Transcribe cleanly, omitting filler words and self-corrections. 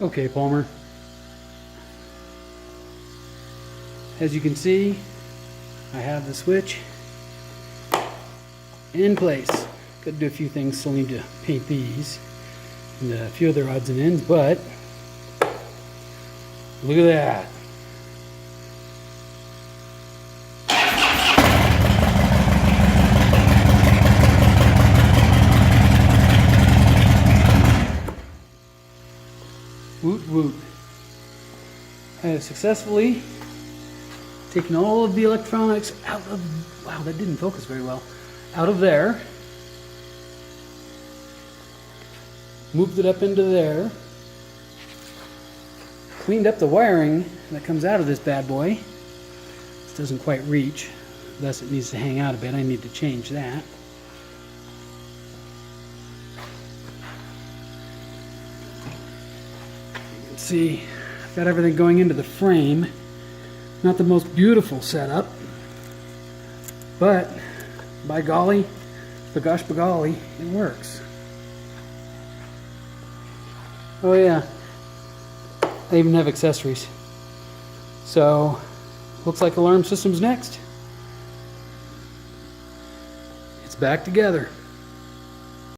Okay, Palmer. As you can see, I have the switch in place. Got to do a few things, still need to paint these and a few other odds and ends, but look at that. Woot woot. I have successfully taken all of the electronics out of, wow, that didn't focus very well, out of there. Moved it up into there. Cleaned up the wiring that comes out of this bad boy. This doesn't quite reach, thus it needs to hang out a bit. I need to change that. See, I've got everything going into the frame. Not the most beautiful setup, but by golly, bagosh bagolly, it works. Oh yeah, they even have accessories. So, looks like alarm system's next. It's back together.